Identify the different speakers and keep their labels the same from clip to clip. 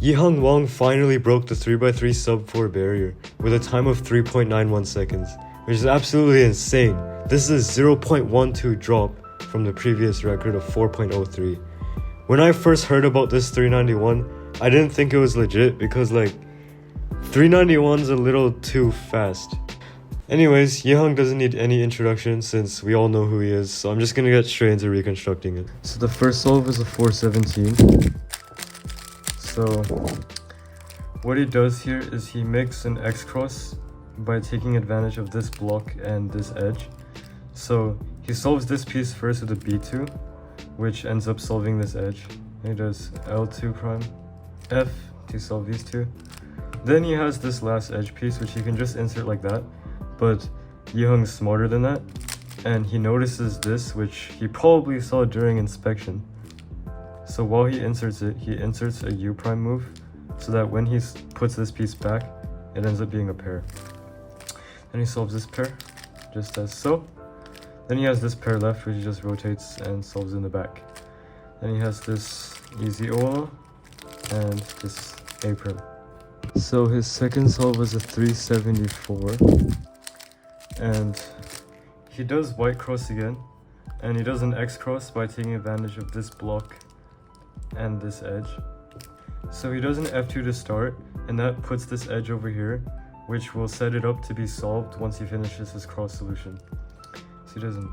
Speaker 1: Yiheng Wang finally broke the 3x3 sub-4 barrier with a time of 3.91 seconds, which is absolutely insane. This is a 0.12 drop from the previous record of 4.03. When I first heard about this 391, I didn't think it was legit because 391's a little too fast. Anyways, Yiheng doesn't need any introduction since we all know who he is, so I'm just gonna get straight into reconstructing it. So the first solve is a 417. So what he does here is he makes an X-cross by taking advantage of this block and this edge. So he solves this piece first with a B2, which ends up solving this edge. He does L2 prime, F to solve these two. Then he has this last edge piece, which he can just insert like that, but Yiheng's smarter than that, and he notices this, which he probably saw during inspection. So while he inserts it, he inserts a U prime move, so that when he puts this piece back, it ends up being a pair. Then he solves this pair, just as so. Then he has this pair left, which he just rotates and solves in the back. Then he has this easy OLA and this A prim. So his second solve was a 374, and he does white cross again, and he does an X cross by taking advantage of this block and this edge. So he does an F2 to start, and that puts this edge over here, which will set it up to be solved once he finishes his cross solution. So he does an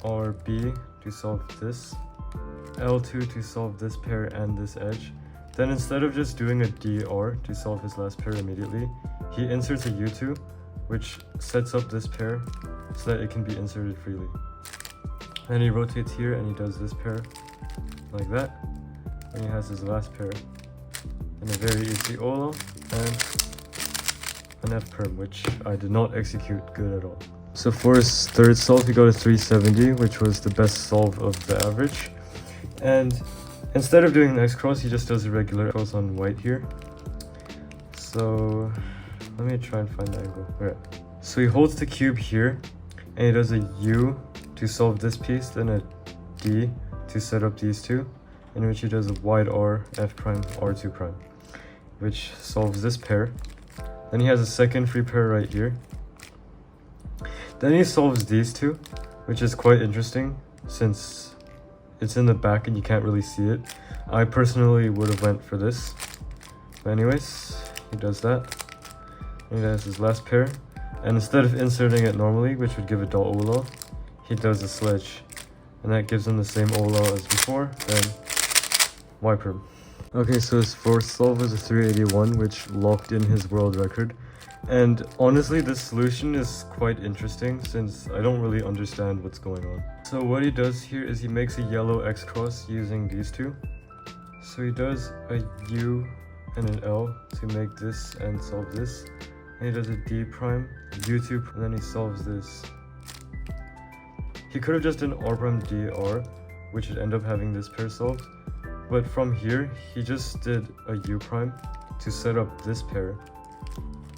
Speaker 1: RB to solve this, L2 to solve this pair and this edge. Then instead of just doing a DR to solve his last pair immediately, he inserts a U2, which sets up this pair so that it can be inserted freely. Then he rotates here and he does this pair like that. Then he has his last pair and a very easy OLA and an F perm, which I did not execute good at all. So for his third solve, he got a 370, which was the best solve of the average. And instead of doing an X cross, he just does a regular cross on white here. So let me try and find the angle. Okay. So he holds the cube here, and he does a U to solve this piece, then a D to set up these two, in which he does a wide R, F prime, R2 prime, which solves this pair. Then he has a second free pair right here. Then he solves these two, which is quite interesting since it's in the back and you can't really see it. I personally would have went for this. But anyways, he does that. And he has his last pair. And instead of inserting it normally, which would give a dot OLA, he does a sledge. And that gives him the same OLA as before, then Y prim. Okay, so his fourth solve was a 381, which locked in his world record. And honestly, this solution is quite interesting since I don't really understand what's going on. So what he does here is he makes a yellow X cross using these two. So he does a U and an L to make this and solve this. And he does a D prime, U2, and then he solves this. He could have just done R prime DR, which would end up having this pair solved. But from here, he just did a U prime to set up this pair,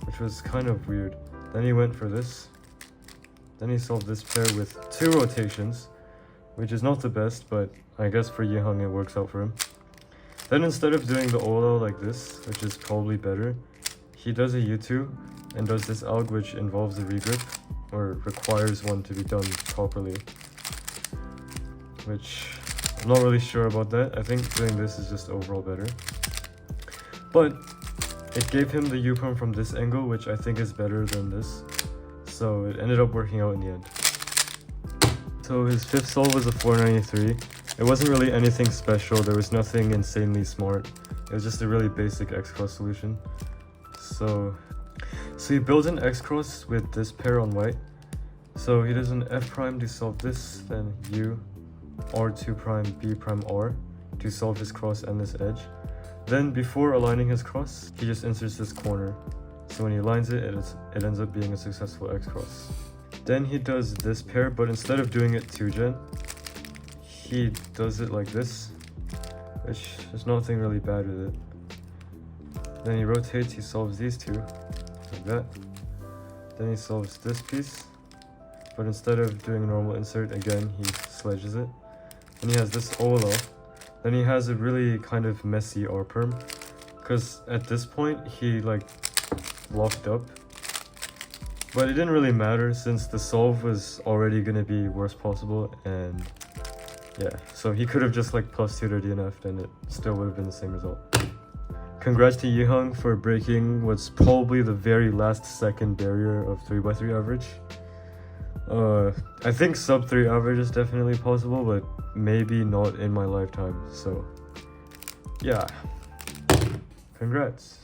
Speaker 1: which was kind of weird. Then he went for this. Then he solved this pair with two rotations, which is not the best, but I guess for Yiheng it works out for him. Then instead of doing the OLA like this, which is probably better, he does a U2 and does this alg, which involves a regrip, or requires one to be done properly. Which I'm not really sure about that. I think doing this is just overall better. But it gave him the U-perm from this angle, which I think is better than this. So it ended up working out in the end. So his fifth solve was a 493. It wasn't really anything special. There was nothing insanely smart. It was just a really basic X-cross solution. So he builds an X-cross with this pair on white. So he does an F prime to solve this, then U, R2 prime, B prime R to solve his cross and this edge. Then before aligning his cross, he just inserts this corner. So when he aligns it, it ends up being a successful X cross. Then he does this pair, but instead of doing it 2-gen, he does it like this, which there's nothing really bad with it. Then he rotates, he solves these two, like that. Then he solves this piece, but instead of doing a normal insert, again, he sledges it. Then he has this OLA. Then he has a really kind of messy R perm, because at this point he like locked up. But it didn't really matter since the solve was already gonna be worst possible, and yeah, so he could have just like plus 2 to DNF'd and it still would have been the same result. Congrats to Yiheng for breaking what's probably the very last second barrier of 3x3 average. I think sub 3 average is definitely possible, but maybe not in my lifetime, so yeah, congrats.